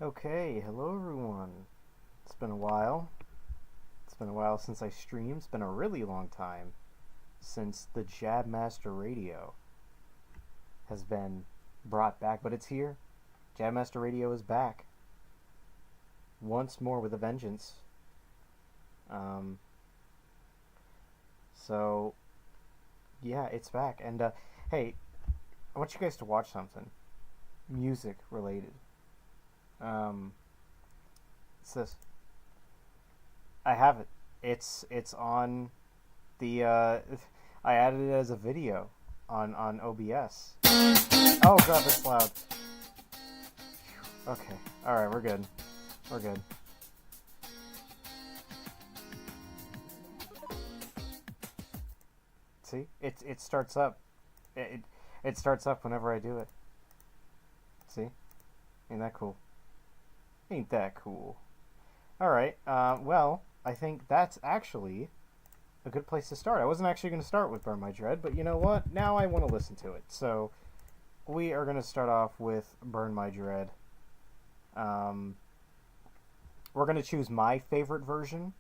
Okay, hello everyone. It's been a while. It's been a while since I streamed. It's been a really long time since the Jabmaster radio has been brought back, but it's here. Jabmaster radio is back. Once more with a vengeance. Um, so, yeah, it's back. And, hey, I want you guys to watch something. Music related. Um, it's this. I have it. It's on the I added it as a video on OBS. Oh god, that's loud. Okay. All right, we're good. We're good. See? It starts up. It it starts up whenever I do it. See? Ain't that cool? Ain't that cool? All right. Well, I think that's actually a good place to start. I wasn't actually going to start with Burn My Dread, but you know what? Now I want to listen to it. So we are going to start off with Burn My Dread. Um, we're going to choose my favorite version,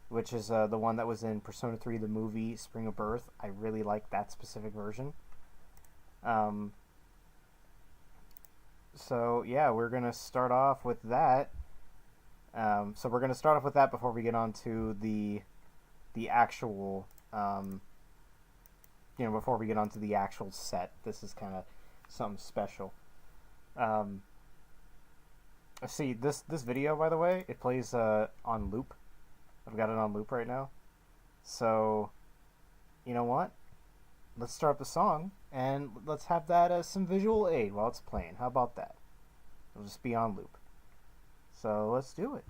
which is the one that was in Persona 3, the movie Spring of Birth. I really like that specific version. Um, so yeah, we're going to start off with that. So we're going to start off with that before we get on to the actual before we get onto the actual set. This is kind of something special. um, See, this video, by the way, it plays on loop. I've got it on loop right now. So you know what, let's start the song and let's have that as some visual aid while it's playing. How about that? It'll just be on loop. So let's do it.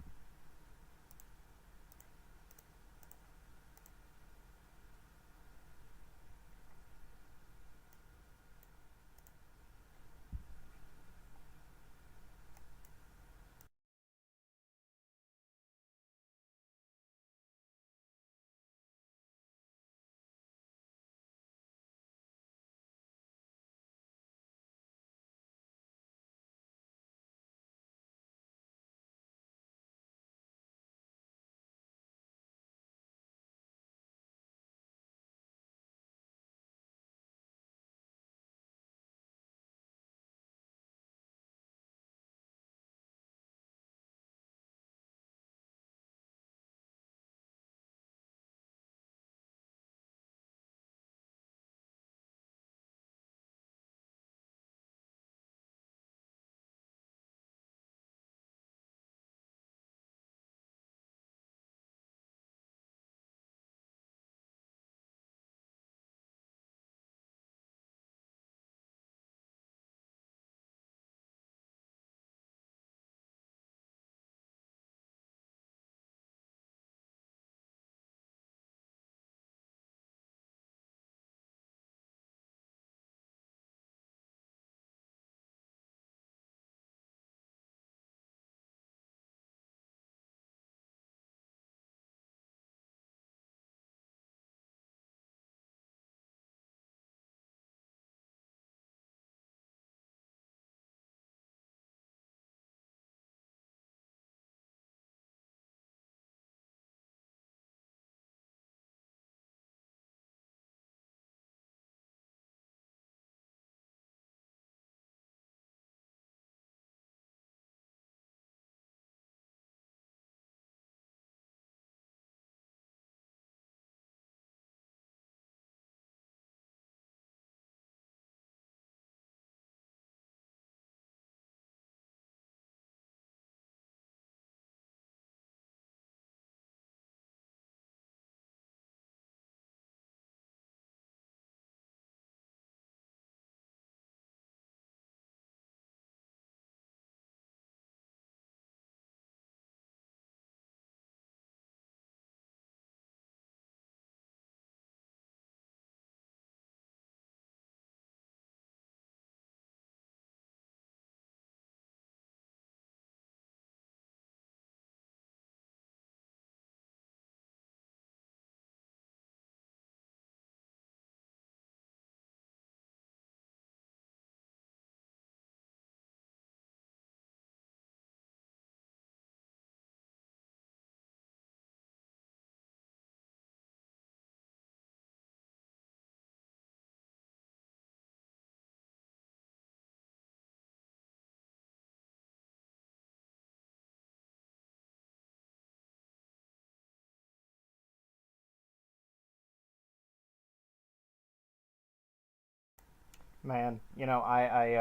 man, you know, I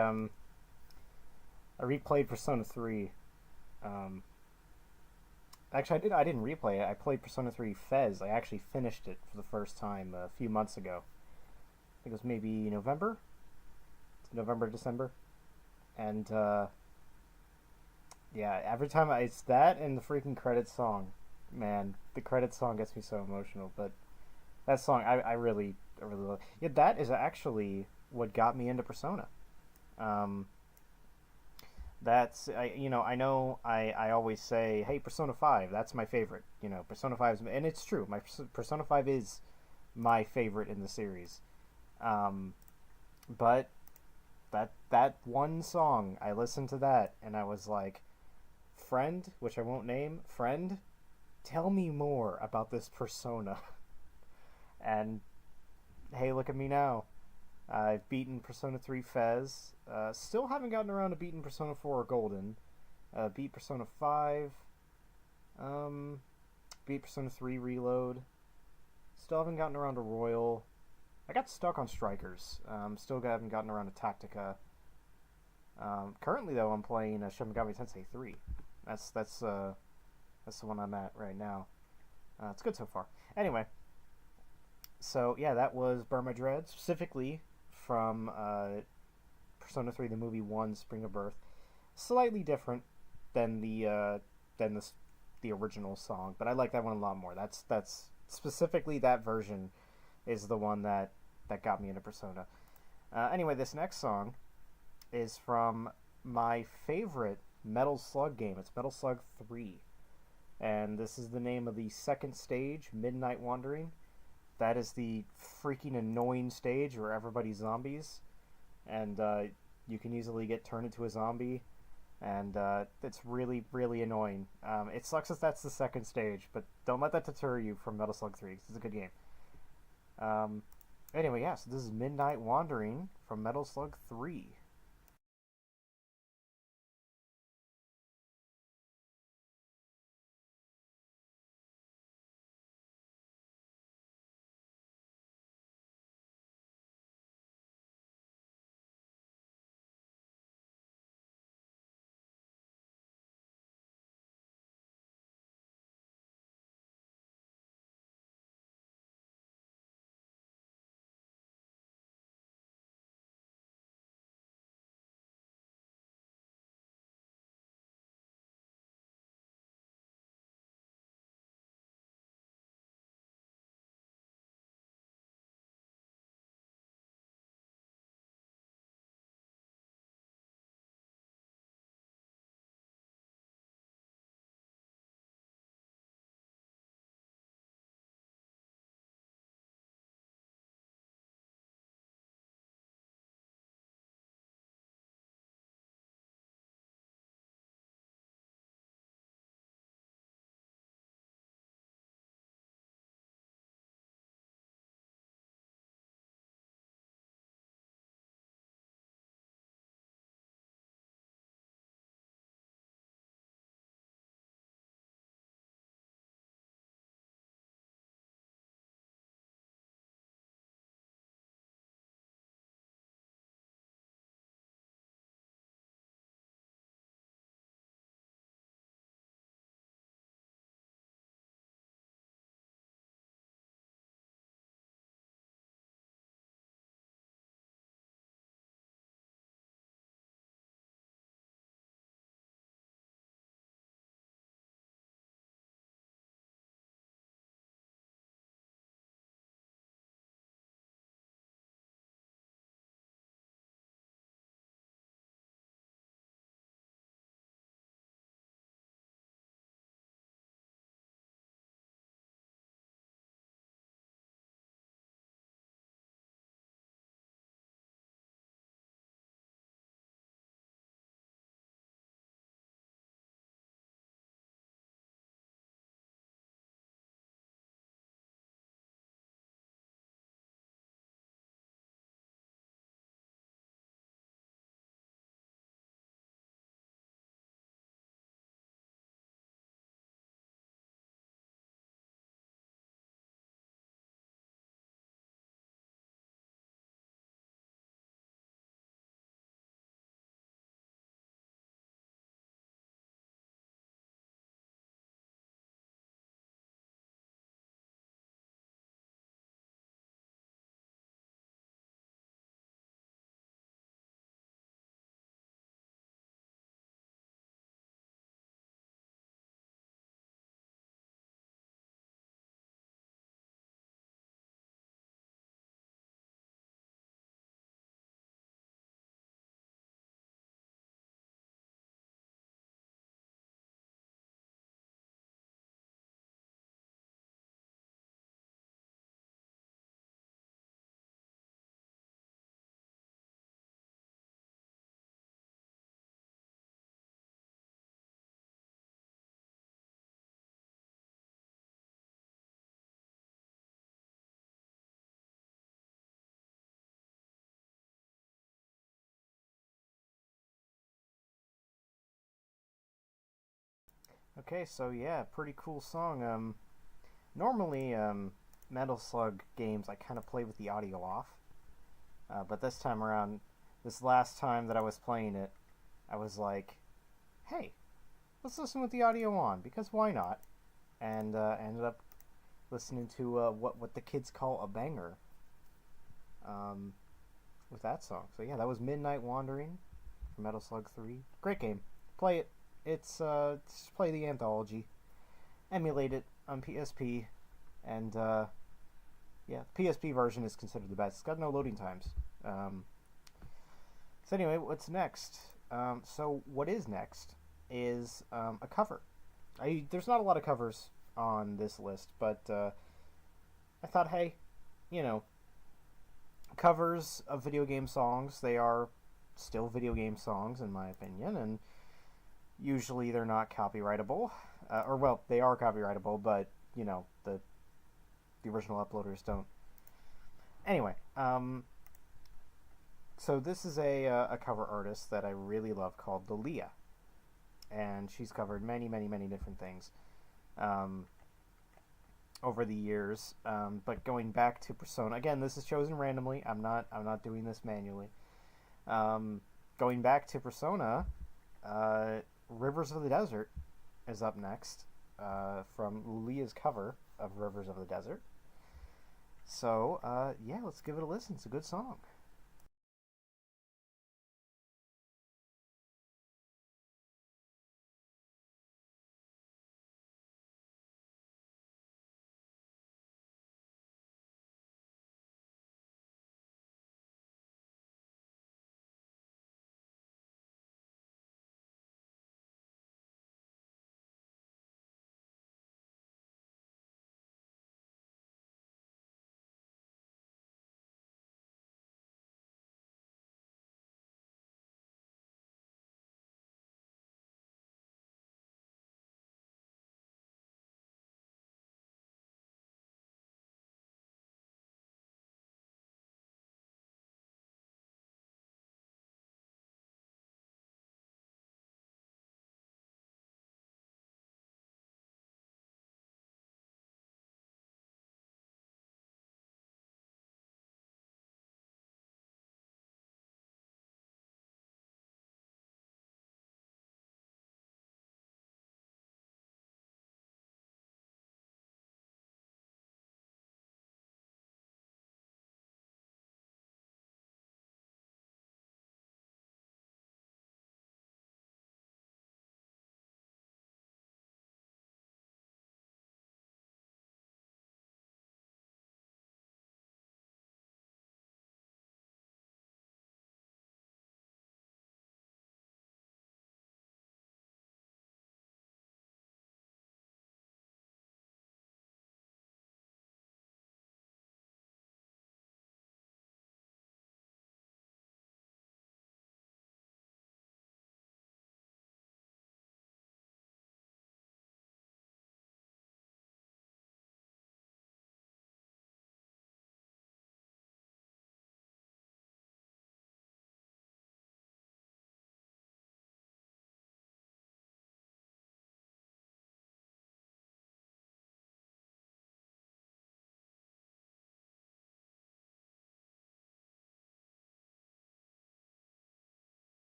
replayed Persona 3. Um, Actually, I didn't replay it. I played Persona 3 Fez. I actually finished it for the first time a few months ago. I think it was maybe November, December, and yeah, every time it's that and the freaking credit song, man, the credit song gets me so emotional. But that song, I really love. Yeah, that is actually what got me into Persona. Um, that's I know I always say, hey, Persona 5, that's my favorite. You know, Persona 5 is, and it's true. My Persona 5 is my favorite in the series. Um, but that one song, I listened to that and I was like, friend, which I won't name, friend, tell me more about this persona. And hey, look at me now. I've beaten Persona 3 Fez. Still haven't gotten around to beating Persona 4 Golden. Beat Persona 5. Um, Beat Persona 3 Reload. Still haven't gotten around to Royal. I got stuck on Strikers. Still haven't gotten around to Tactica. Currently, though, I'm playing Shin Megami Tensei 3. That's the one I'm at right now. It's good so far. Anyway, so yeah, that was Burma Dread, specifically from Persona 3, the movie 1, Spring of Birth. Slightly different than the original song, but I like that one a lot more. That's specifically that version is the one that got me into Persona. Anyway, this next song is from my favorite Metal Slug game. It's Metal Slug 3. And this is the name of the second stage, Midnight Wandering. That is the freaking annoying stage where everybody's zombies, and you can easily get turned into a zombie, and it's really, really annoying. It sucks that that's the second stage, but don't let that deter you from Metal Slug 3, 'cause it's a good game. Um, anyway, yeah, so this is Midnight Wandering from Metal Slug 3. Okay, so yeah, pretty cool song. Normally, Metal Slug games I kind of play with the audio off, but this time around, this last time that I was playing it, I was like, hey, let's listen with the audio on because why not? And ended up listening to what the kids call a banger um, with that song. So yeah, that was Midnight Wandering from Metal Slug 3. Great game. Play it. It's just play the anthology, emulate it on PSP, and yeah, the PSP version is considered the best. It's got no loading times. So anyway, what's next? So what is next is a cover. There's not a lot of covers on this list, but I thought, hey, you know, covers of video game songs, they are still video game songs in my opinion, and usually they're not copyrightable, or well, they are copyrightable, but you know the original uploaders don't. Anyway, so this is a cover artist that I really love called Dalia, and she's covered many different things over the years. But going back to Persona, again, this is chosen randomly. I'm not doing this manually. Going back to Persona, Rivers of the Desert is up next from Lulia's cover of Rivers of the Desert. So, yeah, let's give it a listen. It's a good song.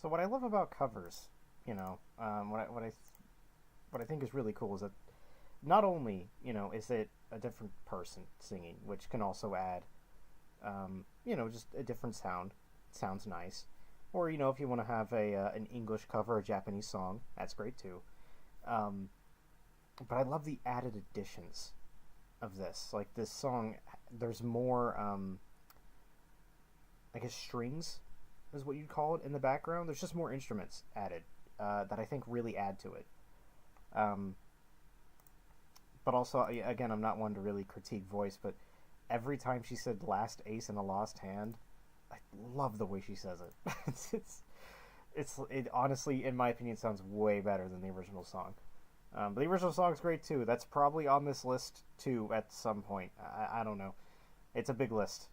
So what I love about covers, what I think is really cool is that not only is it a different person singing, which can also add just a different sound. It sounds nice. Or if you want to have a an English cover, a Japanese song, that's great too. Um, but I love the added additions of this. Like this song, there's more, I guess strings is what you'd call it in the background. There's just more instruments added that I think really add to it. Um, but also, again, I'm not one to really critique voice, but every time she said "last ace in a lost hand," I love the way she says it. It honestly, in my opinion, sounds way better than the original song. But the original song's great too. That's probably on this list too at some point. I don't know. It's a big list.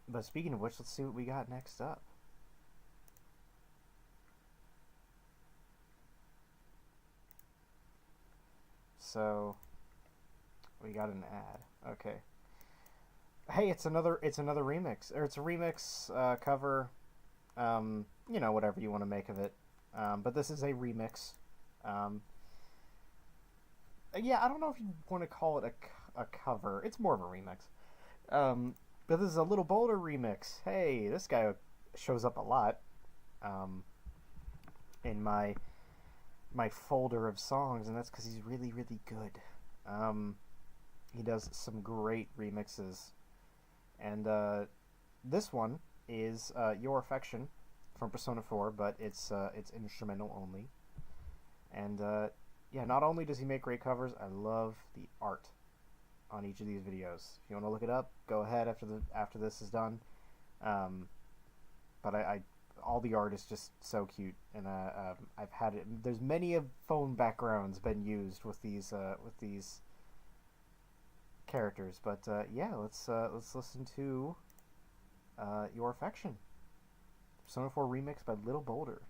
But speaking of which, let's see what we got next up. So we got an ad. Okay. Hey, it's another remix, or it's a remix cover. Whatever you want to make of it. But this is a remix. Um, yeah, I don't know if you want to call it a cover. It's more of a remix. But this is a Little Boulder remix. Hey, this guy shows up a lot um, in my folder of songs, and that's because he's really, really good. Um, he does some great remixes, and this one is "Your Affection" from Persona 4, but it's instrumental only. And yeah, not only does he make great covers, I love the art on each of these videos. If you want to look it up, go ahead after this is done. Um, but I all the art is just so cute, and I've had it. There's many of phone backgrounds been used with these characters, but yeah, let's listen to "Your Affection," Persona 4 remix by Little Boulder.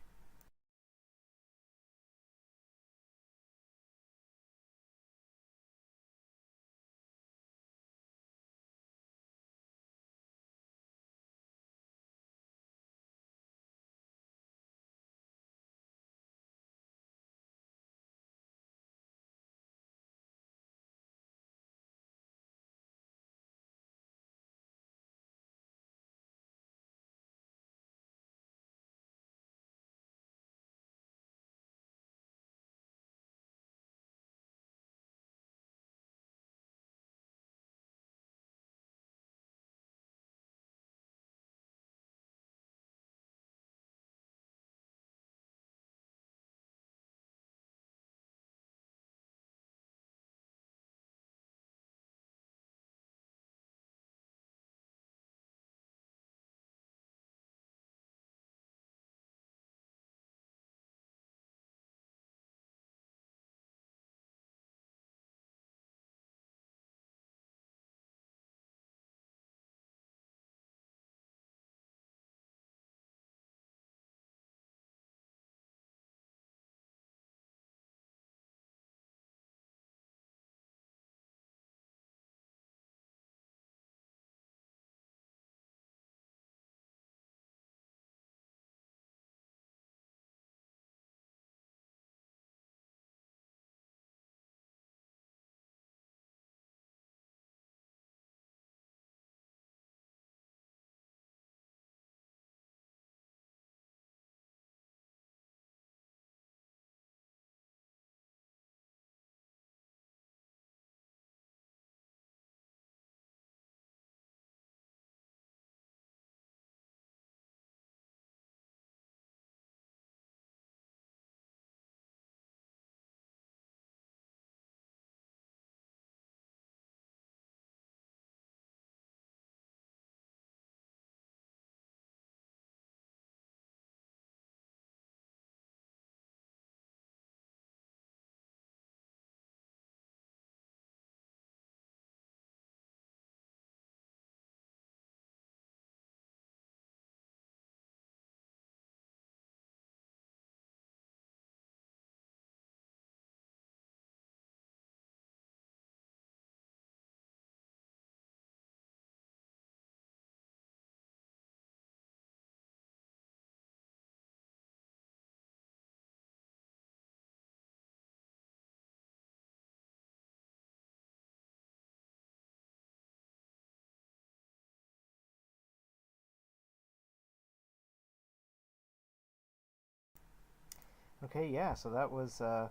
Okay, yeah, so that was a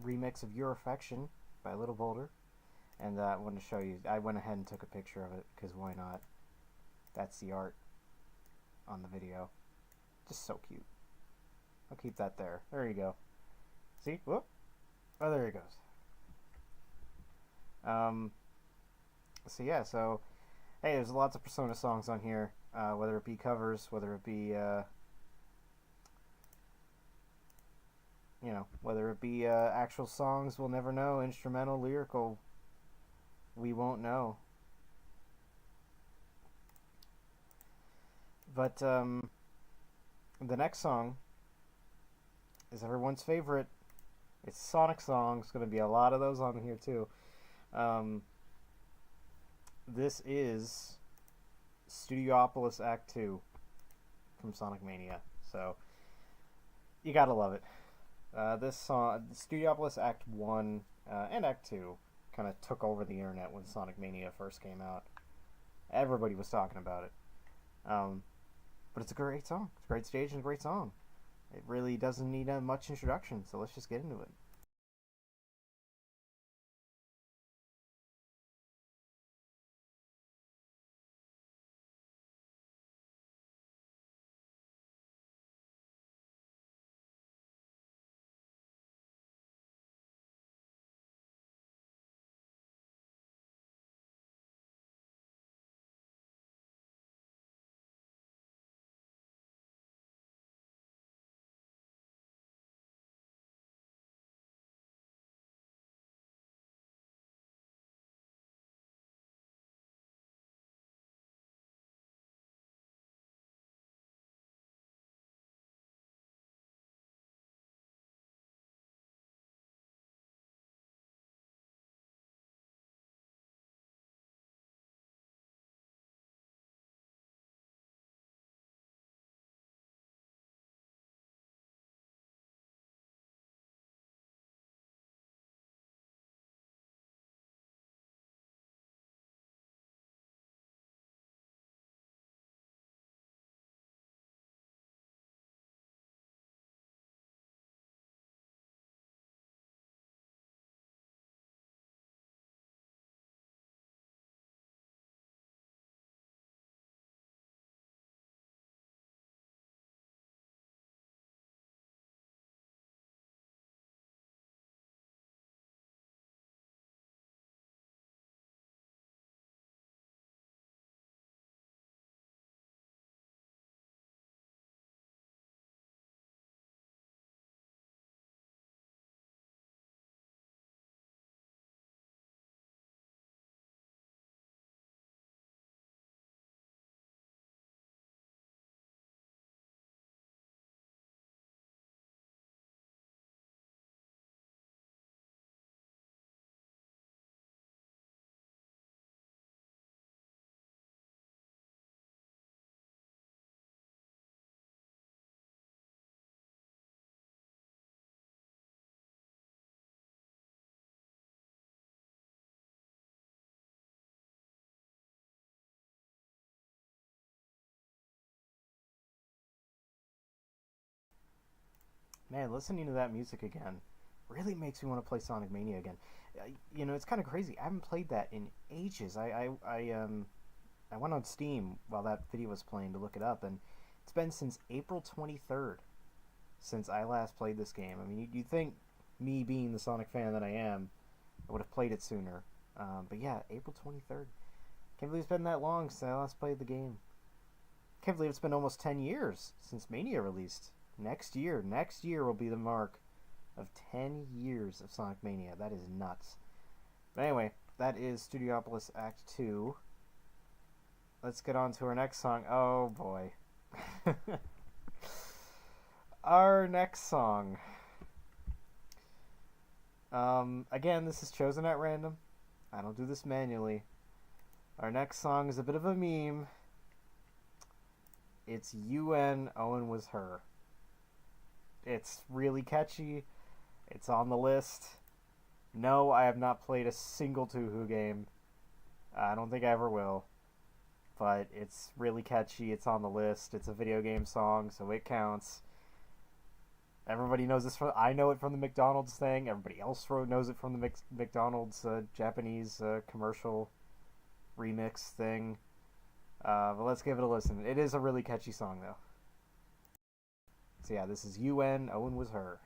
remix of Your Affection by Little Boulder. And I wanted to show you. I went ahead and took a picture of it, because why not? That's the art on the video. Just so cute. I'll keep that there. There you go. See? Whoop. Oh, there it goes. So yeah, so hey, there's lots of Persona songs on here, whether it be covers, whether it be whether it be actual songs, we'll never know. Instrumental, lyrical, we won't know. But the next song is everyone's favorite. It's Sonic song. There's going to be a lot of those on here too. This is Studiopolis Act 2 from Sonic Mania. So you gotta love it. This song, Studiopolis Act 1 and Act 2, kind of took over the internet when Sonic Mania first came out. Everybody was talking about it. But it's a great song. It's a great stage and a great song. It really doesn't need much introduction, so let's just get into it. Man, listening to that music again really makes me want to play Sonic Mania again. It's kind of crazy. I haven't played that in ages. I went on Steam while that video was playing to look it up, and it's been since April 23rd since I last played this game. I mean, you'd think me being the Sonic fan that I am, I would have played it sooner. But yeah, April 23rd. Can't believe it's been that long since I last played the game. Can't believe it's been almost 10 years since Mania released. Next year will be the mark of 10 years of Sonic Mania. That is nuts. But anyway, that is Studiopolis Act 2. Let's get on to our next song. Oh boy. Our next song. Again, this is chosen at random. I don't do this manually. Our next song is a bit of a meme. It's UN Owen Was Her. It's really catchy. It's on the list. No, I have not played a single Touhou game. I don't think I ever will. But it's really catchy. It's on the list. It's a video game song, so it counts. Everybody knows this from. I know it from the McDonald's thing. Everybody else knows it from the McDonald's Japanese commercial remix thing. But let's give it a listen. It is a really catchy song, though. So yeah, this is UN. Owen was her.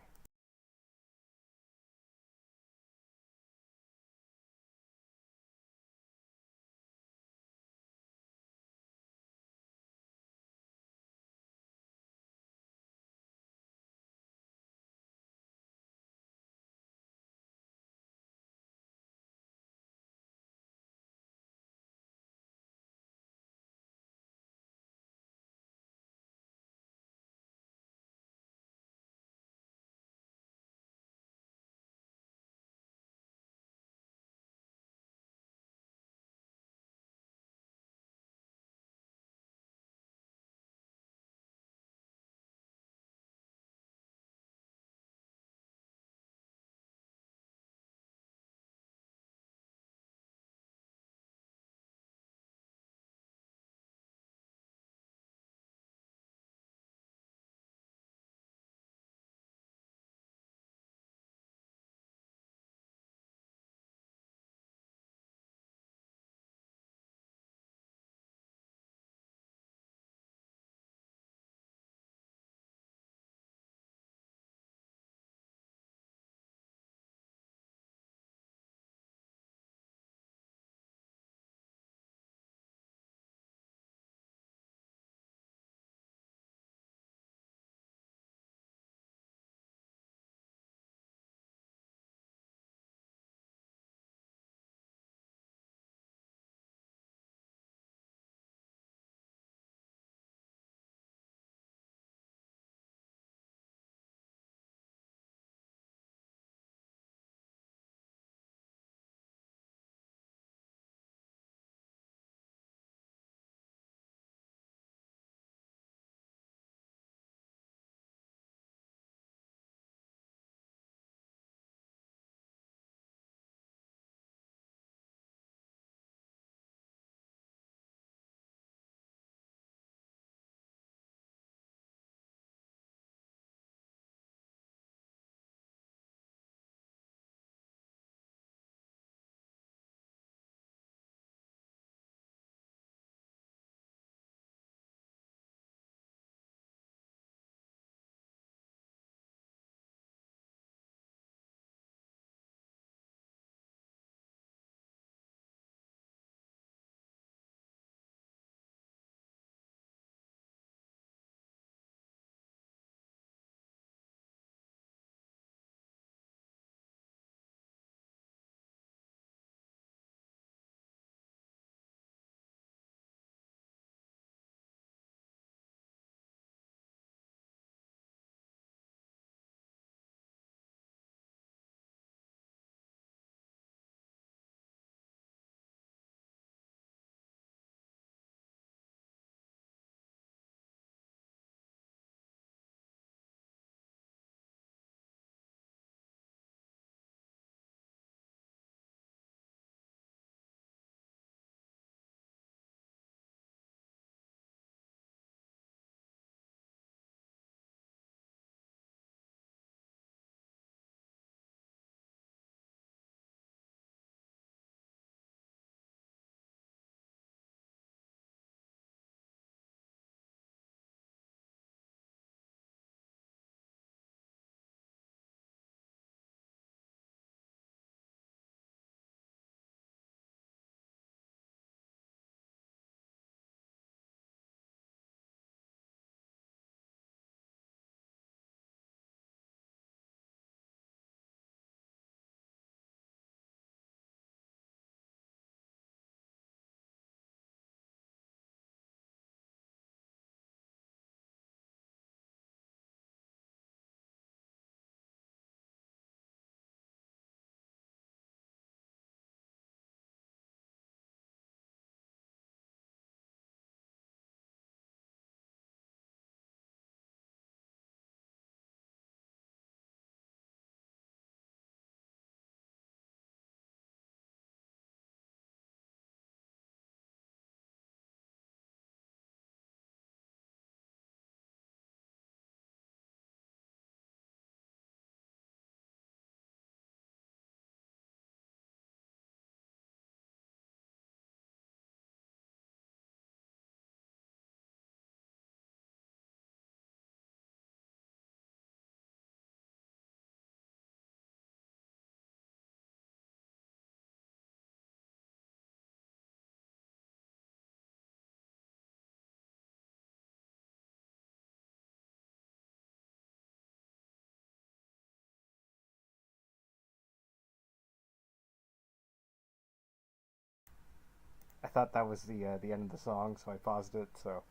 thought that was the end of the song, so I paused it. So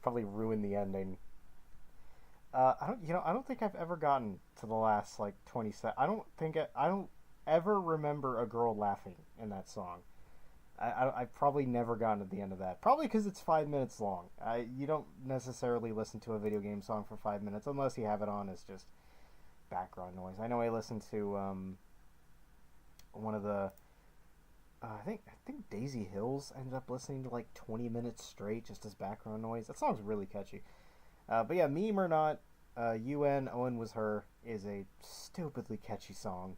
probably ruined the ending. I don't think I've ever gotten to the last like 20 seconds. I don't ever remember a girl laughing in that song. I've probably never gotten to the end of that. Probably because it's 5 minutes long. You don't necessarily listen to a video game song for 5 minutes unless you have it on as just background noise. I know I listened to one of the I think Daisy Hills ended up listening to like 20 minutes straight just as background noise. That song's really catchy. But yeah, meme or not, UN Owen Was Her is a stupidly catchy song,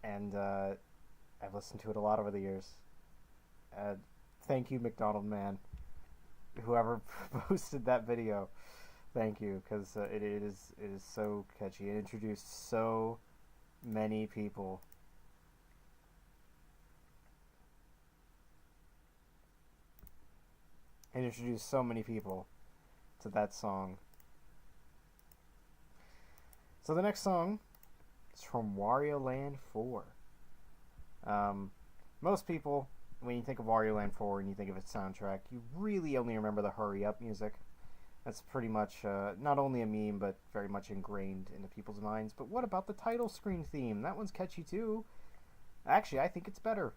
and I've listened to it a lot over the years. Uh, Thank you, McDonald Man, whoever posted that video. Thank you, because it is so catchy. It introduced so many people. It introduced so many people to that song. So the next song is from Wario Land 4. Um, Most people, when you think of Wario Land 4 and you think of its soundtrack, you really only remember the hurry up music. That's pretty much not only a meme, but very much ingrained into people's minds. But what about the title screen theme? That one's catchy too. Actually, I think it's better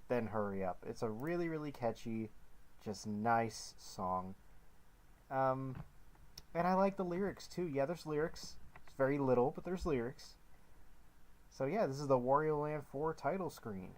than Hurry Up. It's a really, really catchy, just nice song. And I like the lyrics too. Yeah, there's lyrics. It's very little, but there's lyrics. So yeah, this is the Wario Land 4 title screen.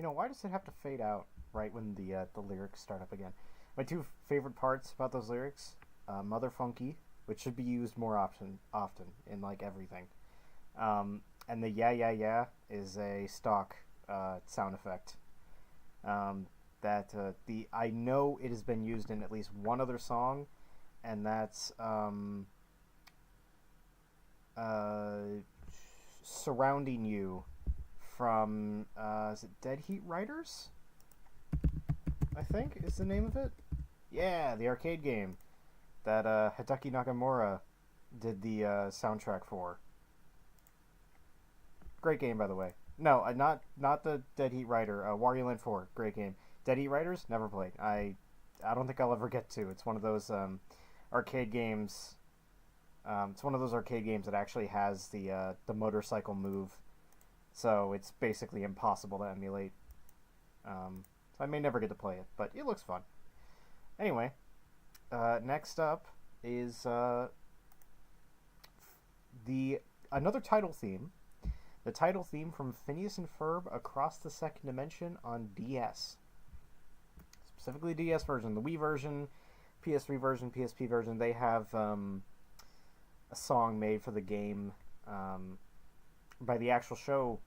Why does it have to fade out right when the lyrics start up again? My two favorite parts about those lyrics, Mother Funky, which should be used more often in like everything, and the yeah yeah yeah is a stock sound effect. Um, that the I know it has been used in at least one other song, and that's uh, "Surrounding You" from is it Dead Heat Writers? I think is the name of it. Yeah, the arcade game that Hideki Nakamura did the soundtrack for. Great game, by the way. No, not the Dead Heat Writer. Wario Land 4, great game. Dead Heat Writers, never played. I don't think I'll ever get to. It's one of those arcade games. It's one of those arcade games that actually has the motorcycle move, so it's basically impossible to emulate. So I may never get to play it, but it looks fun. Anyway, next up is the another title theme. The title theme from Phineas and Ferb Across the Second Dimension on DS. Specifically DS version. The Wii version, PS3 version, PSP version, they have a song made for the game by the actual show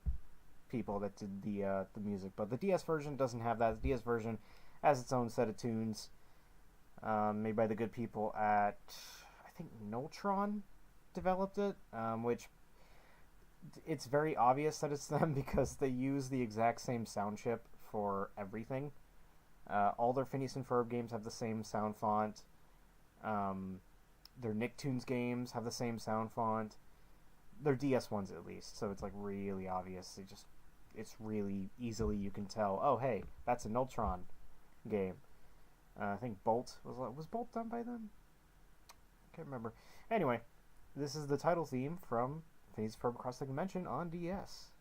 people that did the music. But the DS version doesn't have that. The DS version has its own set of tunes made by the good people at, I think, Noltron developed it, which it's very obvious that it's them because they use the exact same sound chip for everything. All their Phineas and Ferb games have the same sound font. Their Nicktoons games have the same sound font. Their DS ones, at least, so it's like really obvious. It's really easily you can tell. Oh, hey, that's a Noltron game. I think Bolt was Bolt done by them. Can't remember. Anyway, this is the title theme from Phineas and Ferb Across the Dimension on DS.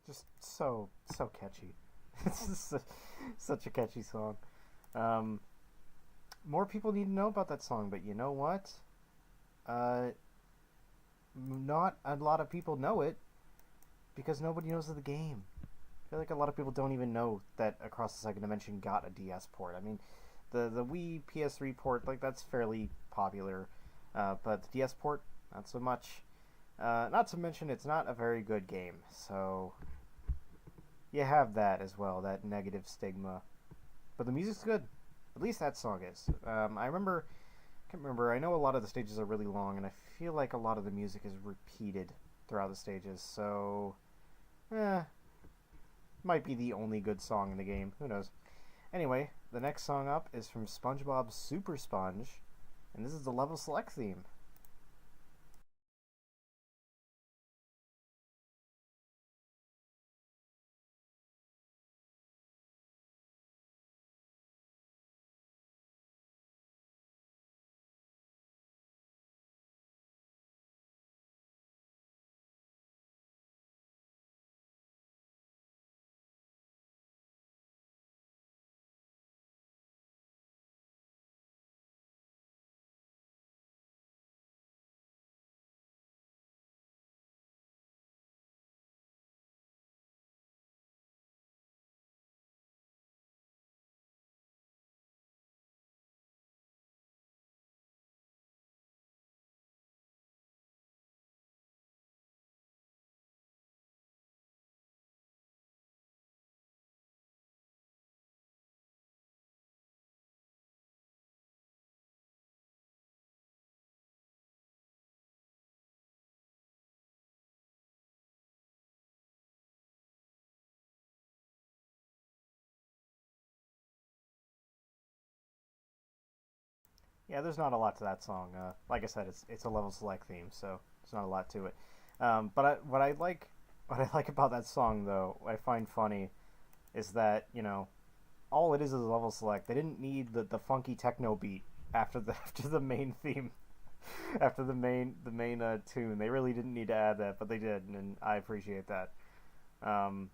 Just so catchy. It's just such a catchy song. Um, More people need to know about that song, but you know what? Uh, Not a lot of people know it because nobody knows of the game. I feel like a lot of people don't even know that Across the Second Dimension got a DS port. I mean, the Wii PS3 port, like, that's fairly popular, but the DS port, not so much. Not to mention, it's not a very good game, so you have that as well, that negative stigma. But the music's good. At least that song is. Can't remember. I know a lot of the stages are really long, and I feel like a lot of the music is repeated throughout the stages. So, might be the only good song in the game. Who knows? Anyway, the next song up is from SpongeBob Super Sponge, and this is the level select theme. Yeah, there's not a lot to that song. Like I said, it's a level select theme, so there's not a lot to it. What I like what I like about that song, though, what I find funny is that all it is a level select. They didn't need the funky techno beat after the after the main theme, after the main tune. They really didn't need to add that, but they did, and I appreciate that. Um,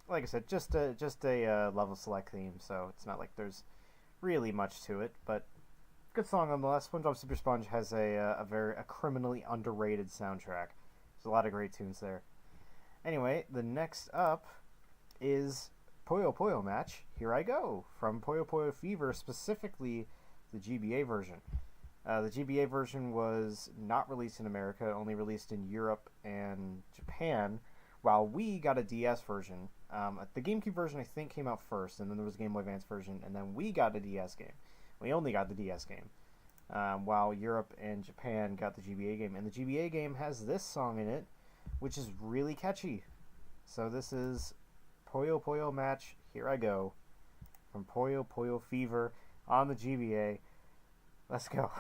like I said, just a level select theme, so it's not like there's really much to it, but good song nonetheless. SpongeBob Super Sponge has a criminally underrated soundtrack. There's a lot of great tunes there. Anyway, the next up is Puyo Puyo Match. Here I go from Puyo Puyo Fever, specifically the GBA version. The GBA version was not released in America, only released in Europe and Japan, while we got a DS version. The GameCube version, I think, came out first, and then there was a Game Boy Advance version, and then we got a DS game. We only got the DS game, while Europe and Japan got the GBA game. And the GBA game has this song in it, which is really catchy. So this is Puyo Puyo Match. Here I go from Puyo Puyo Fever on the GBA. Let's go.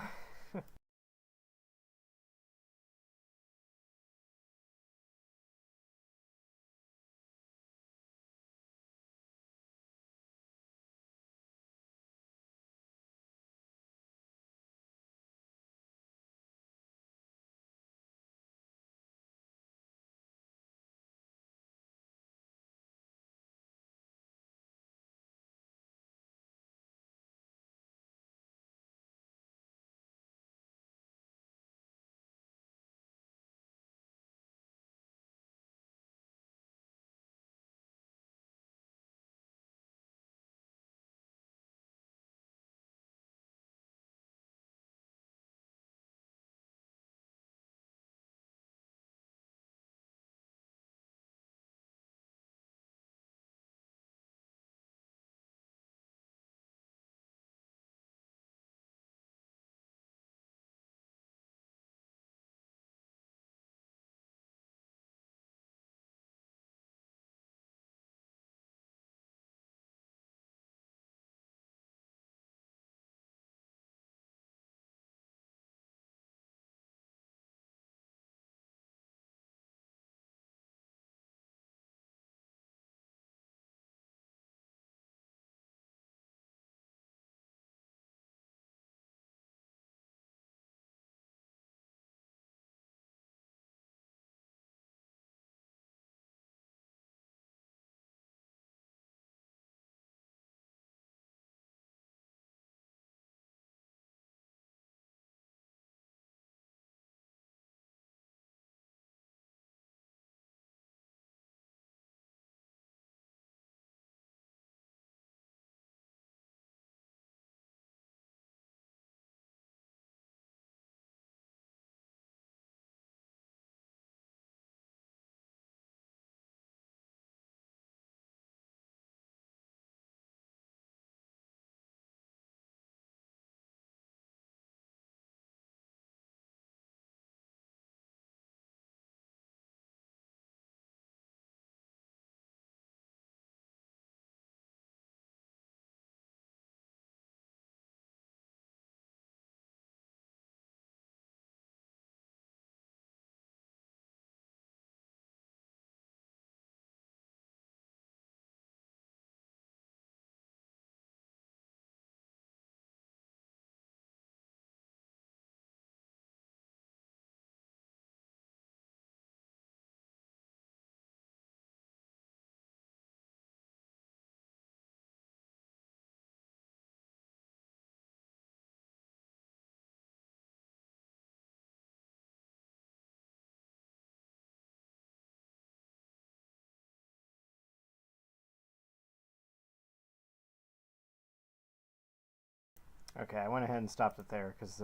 Okay, I went ahead and stopped it there because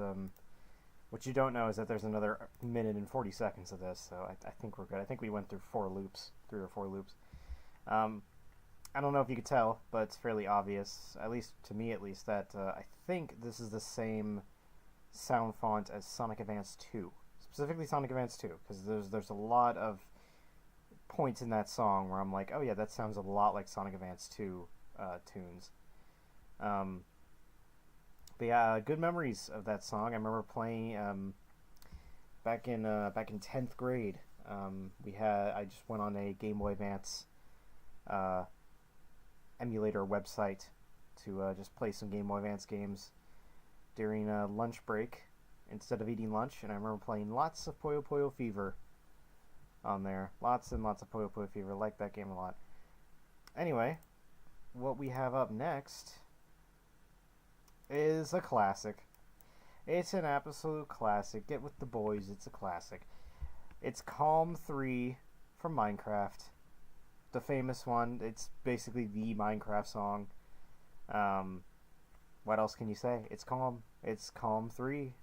what you don't know is that there's another minute and 40 seconds of this, so I think we're good. I think we went through 4 loops, 3 or 4 loops. Um, I don't know if you could tell, but it's fairly obvious, at least to me at least, that I think this is the same sound font as Sonic Advance 2. Specifically Sonic Advance 2, because there's a lot of points in that song where I'm like, oh yeah, that sounds a lot like Sonic Advance 2 tunes. Um, but yeah, good memories of that song. I remember playing back in 10th grade. I just went on a Game Boy Advance uh, emulator website to just play some Game Boy Advance games during lunch break instead of eating lunch, and I remember playing lots of Puyo Puyo Fever on there. Lots and lots of Puyo Puyo Fever. Like that game a lot. Anyway, what we have up next is a classic. It's an absolute classic. Get with the boys, it's a classic. It's Calm 3 from Minecraft. The famous one. It's basically the Minecraft song. Um, what else can you say? It's Calm. It's Calm 3.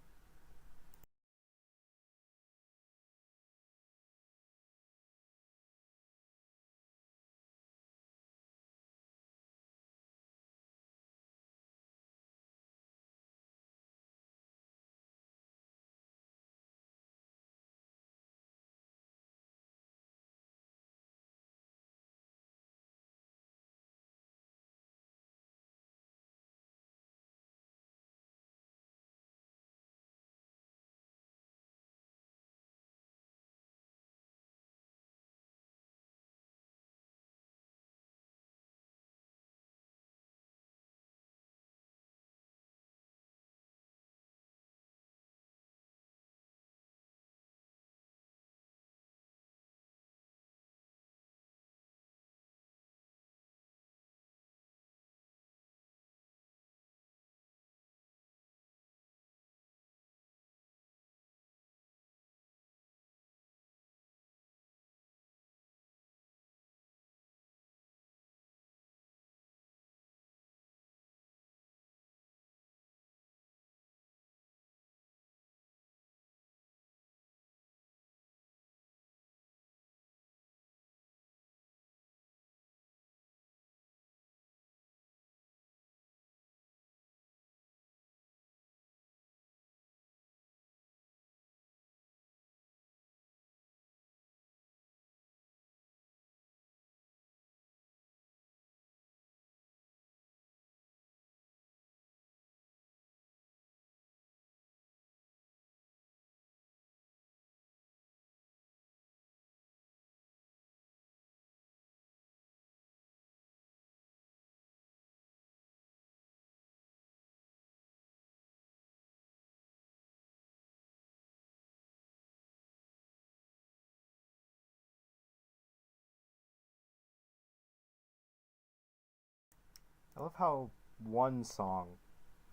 I love how one song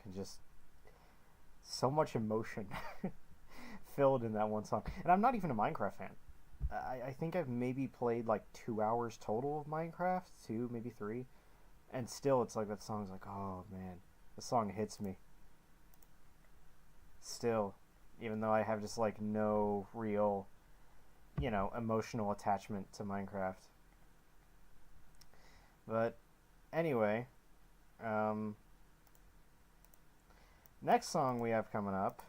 can just so much emotion filled in that one song. And I'm not even a Minecraft fan. I think I've maybe played like 2 hours total of Minecraft, two, maybe three, and still it's like that song's like, oh man, the song hits me still, even though I have just like no real, emotional attachment to Minecraft. But anyway, um, next song we have coming up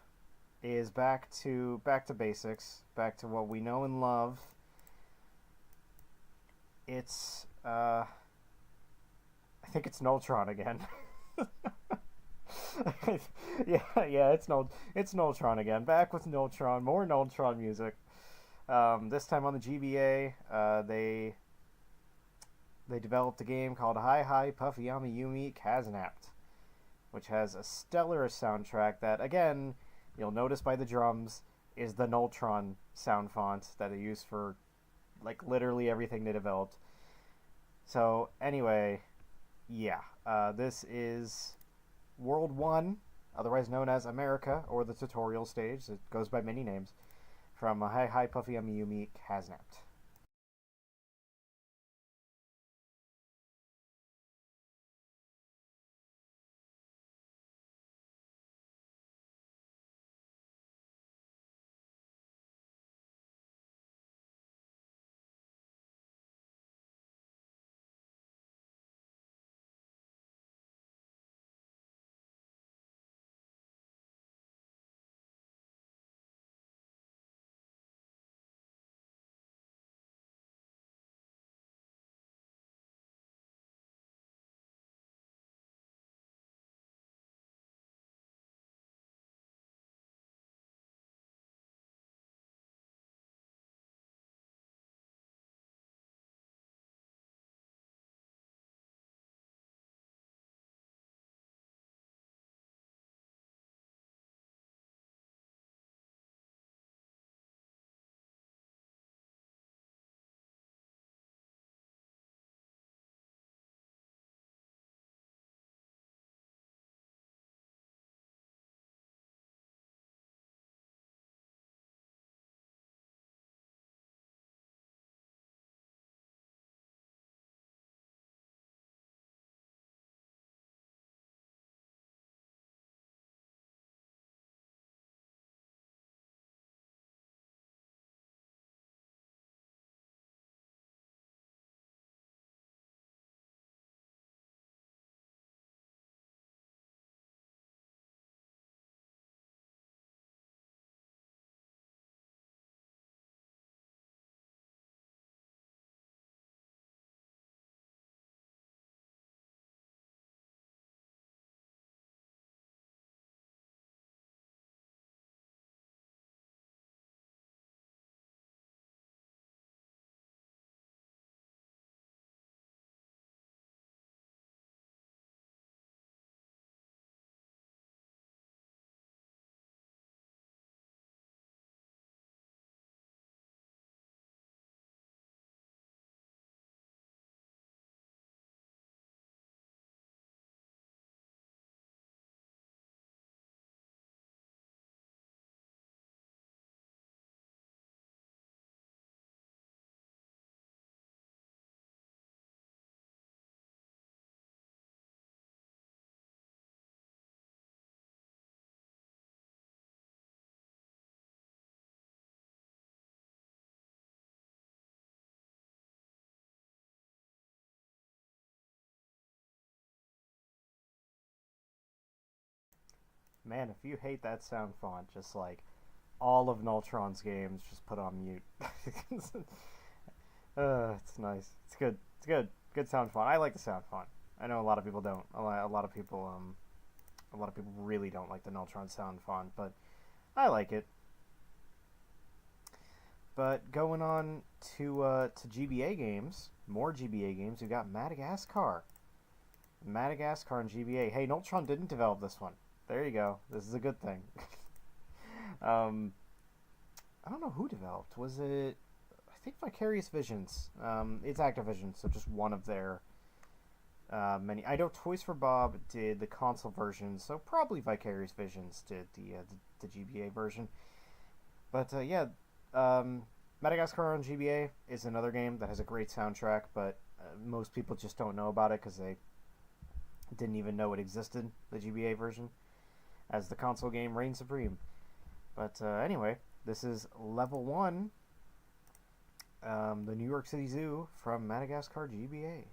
is back to basics, back to what we know and love. It's I think it's Noltron again. Yeah, it's Noltron again. Back with Noltron, more Noltron music. This time on the GBA, they developed a game called Hi Hi Puffy Yami Yumi Kaznapt, which has a stellar soundtrack that, again, you'll notice by the drums, is the Noltron sound font that they use for like literally everything they developed. So anyway, yeah, this is World 1, otherwise known as America, or the tutorial stage. It goes by many names. From Hi Hi Puffy Yumi Yumi Kaznapt. Man, if you hate that sound font, just like all of Nultron's games, just put on mute. It's nice. It's good. It's good. Good sound font. I like the sound font. I know a lot of people don't. A lot of people really don't like the Nultron sound font, but I like it. But going on to GBA games, more GBA games. We got Madagascar. Madagascar and GBA. Hey, Nultron didn't develop this one. There you go. This is a good thing. um, I don't know who developed. Was it? I think Vicarious Visions. It's Activision, so just one of their many. I know Toys for Bob did the console version, so probably Vicarious Visions did the GBA version. But yeah, Madagascar on GBA is another game that has a great soundtrack, but most people just don't know about it because they didn't even know it existed, the GBA version, as the console game reigned supreme. But anyway, this is level 1, the New York City Zoo from Madagascar GBA.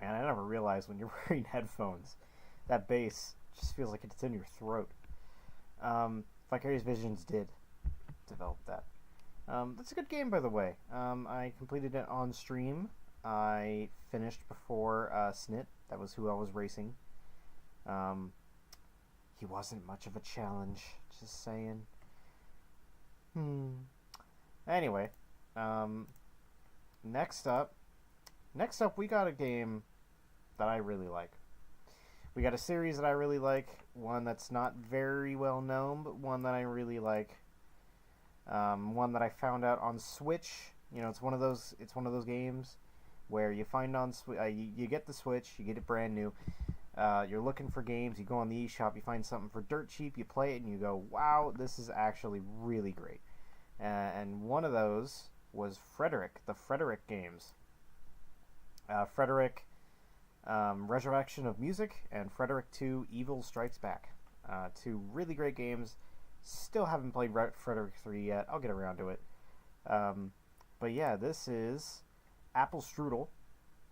Man, I never realized when you're wearing headphones, that bass just feels like it's in your throat. Vicarious Visions did develop that. That's a good game, by the way. I completed it on stream. I finished before Snit. That was who I was racing. Um, he wasn't much of a challenge. Just saying. Hmm. Anyway, um, next up, we got a game that I really like. We got a series that I really like. One that's not very well known, but one that I really like. One that I found out on Switch. You know, it's one of those. It's one of those games where you find on you get the Switch, you get it brand new. You're looking for games. You go on the eShop, you find something for dirt cheap. You play it, and you go, "Wow, this is actually really great." And one of those was Frederick, the Frederick games. Frederick, Resurrection of Music, and Frederick 2, Evil Strikes Back. Two really great games. Still haven't played Frederick 3 yet. I'll get around to it. Um, but yeah, this is Apple Strudel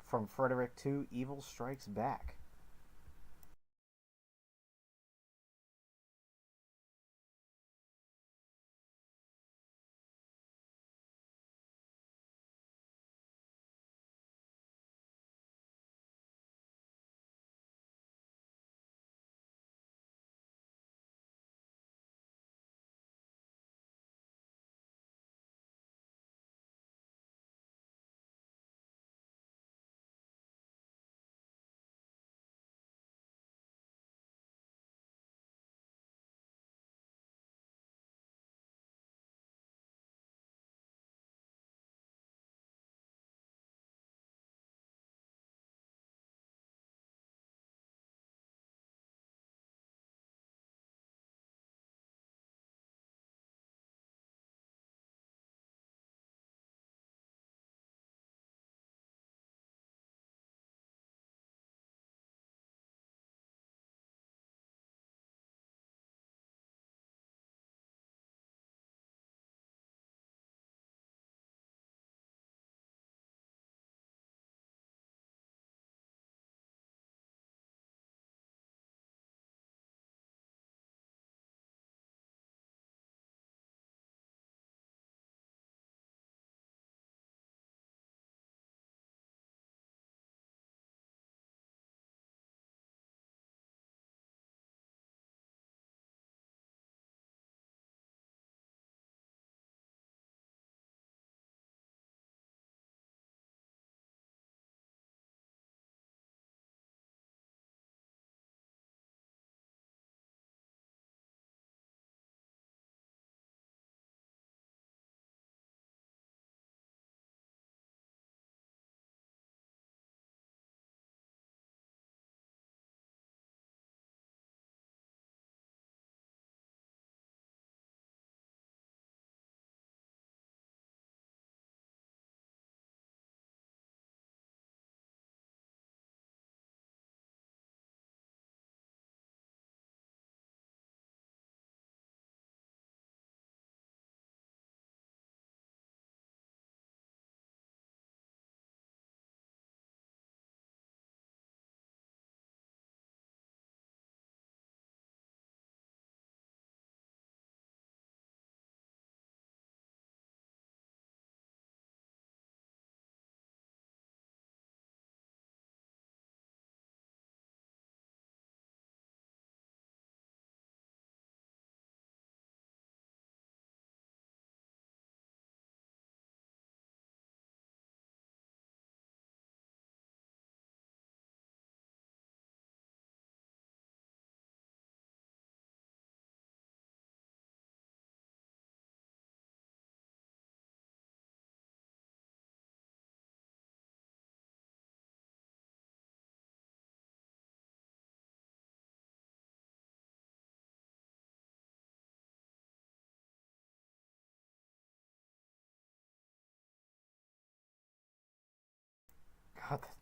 from Frederick 2, Evil Strikes Back.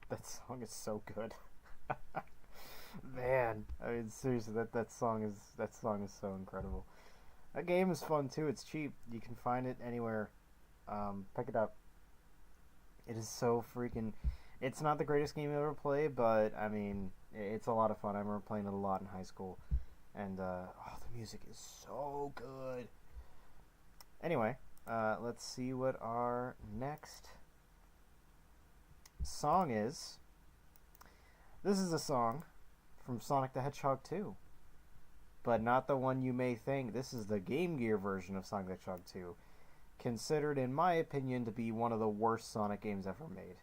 that song is so good. Man, I mean seriously, that song is so incredible. That game is fun too. It's cheap. You can find it anywhere. Pick it up. It is so freaking. It's not the greatest game you ever play, but I mean, it's a lot of fun. I remember playing it a lot in high school, and oh, the music is so good. Anyway, let's see what our next song is. This is a song from Sonic the Hedgehog 2, but not the one you may think. This is the Game Gear version of Sonic the Hedgehog 2, considered, in my opinion, to be one of the worst Sonic games ever made.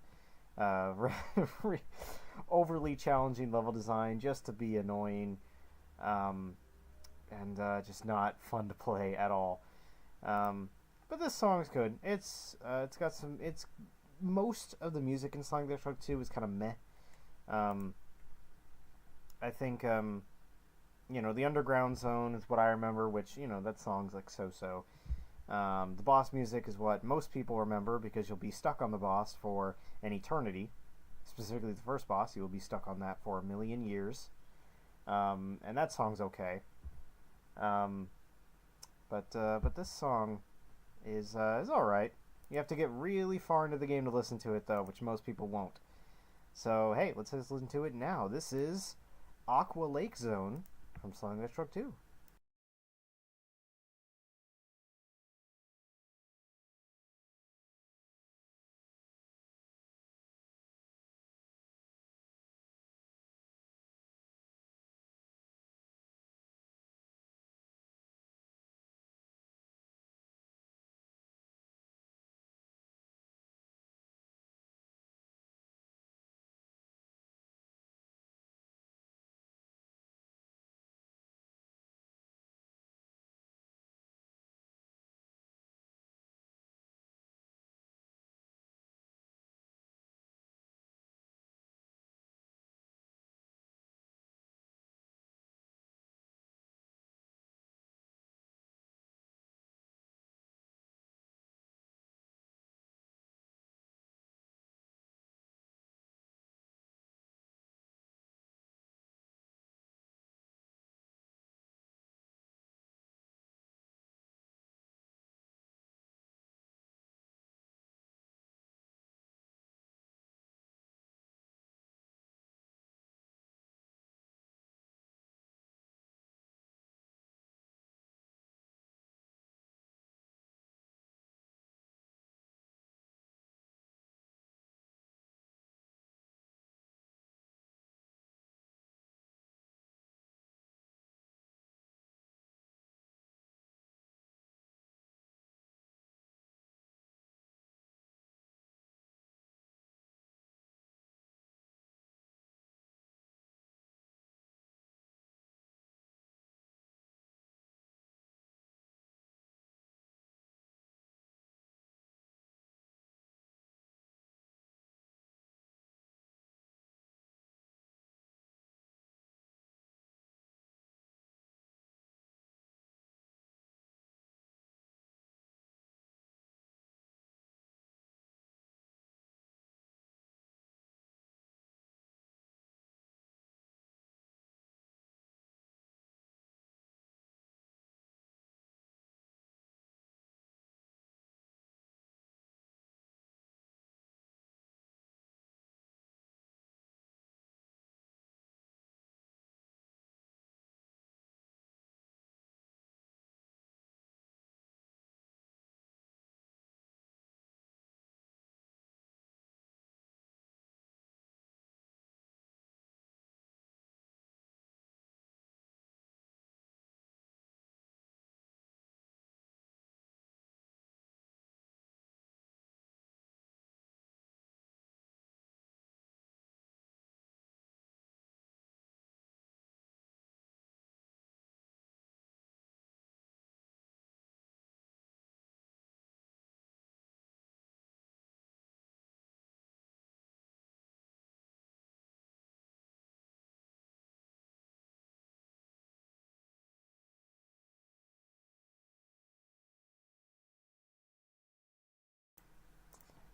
Overly challenging level design just to be annoying, um, and just not fun to play at all. But this song's good. It's got some. It's most of the music in Sonic the Hedgehog 2 is kind of meh. Um, I think the Underground Zone is what I remember, which that song's like so. The boss music is what most people remember because you'll be stuck on the boss for an eternity. Specifically, the first boss, you will be stuck on that for a million years. And that song's okay. Um, but this song is all right. You have to get really far into the game to listen to it, though, which most people won't. So hey, let's just listen to it now. This is Aqua Lake Zone from Sonic the Hedgehog 2.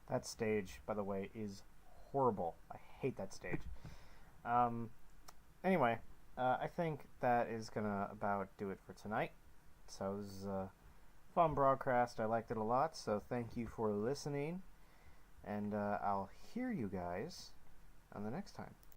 That stage, by the way, is horrible. I hate that stage. Anyway, I think that is gonna about do it for tonight. So this is a fun broadcast. I liked it a lot. So thank you for listening, and I'll hear you guys on the next time.